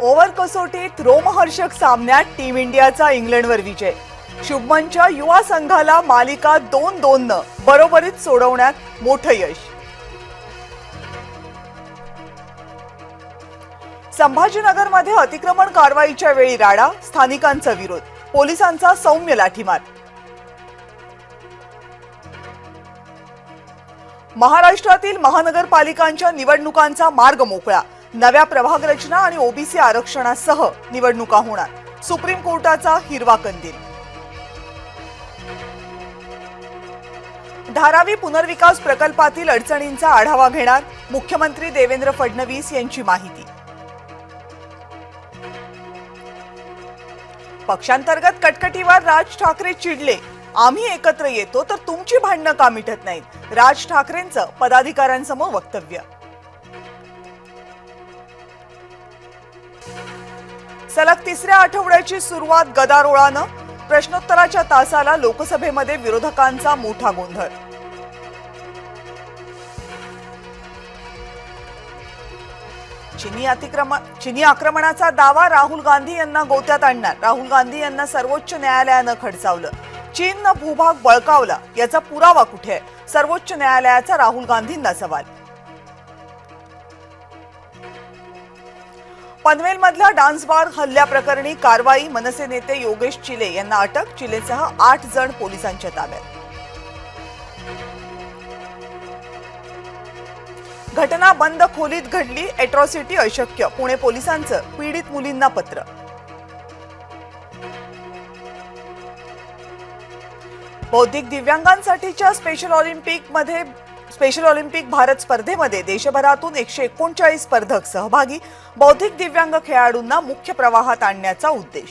Over कसोटीत रोमहर्षक सामन्यात टीम इंडियाचा इंग्लंडवर विजय। शुभमनच्या युवा संघाला मालिका 2-2 न बरोबरीत सोडवण्यात मोठं यश। संभाजीनगरमध्ये अतिक्रमण कारवाईच्या वेळी राडा, स्थानिकांचा विरोध, पोलिसांचा सौम्य लाठीमार। महाराष्ट्रातील महानगरपालिकांच्या निवडणुकांचा मार्ग मोकळा, नव्या प्रभाग रचना आणि ओबीसी आरक्षणासह निवडणुका होणार, सुप्रीम कोर्टाचा हिरवा कंदील। धारावी पुनर्विकास प्रकल्पातील अडचणींचा आढावा घेणार, मुख्यमंत्री देवेंद्र फडणवीस यांची माहिती। पक्षांतर्गत कटकटीवर राज ठाकरे चिडले, आम्ही एकत्र येतो तर तुमची भांडणं का मिटत नाहीत, राज ठाकरेंचं पदाधिकाऱ्यांसमोर वक्तव्य। सलग तिसऱ्या आठवड्याची सुरुवात गदारोळानं, प्रश्नोत्तराच्या तासाला लोकसभेमध्ये विरोधकांचा मोठा गोंधळ। चीनी आक्रमणाचा दावा राहुल गांधी यांना गोत्यात आणणार, राहुल गांधी यांना सर्वोच्च न्यायालयानं खडसावलं। चीननं भूभाग बळकावला, याचा पुरावा कुठे आहे, सर्वोच्च न्यायालयाचा राहुल गांधींना सवाल। पनवेलमधल्या डान्स बार हल्ल्याप्रकरणी कारवाई, मनसे नेते योगेश चिले यांना अटक, चिलेसह 8 जण पोलिसांच्या ताब्यात। घटना बंद खोलीत घडली, एट्रॉसिटी अशक्य, पुणे पोलिसांचं पीडित मुलींना पत्र। बौद्धिक दिव्यांगांसाठीच्या स्पेशल ऑलिम्पिक भारत स्पर्धेमध्ये देशभरातून 139 स्पर्धक सहभागी, बौद्धिक दिव्यांग खेळाडूंना मुख्य प्रवाहात आणण्याचा उद्देश।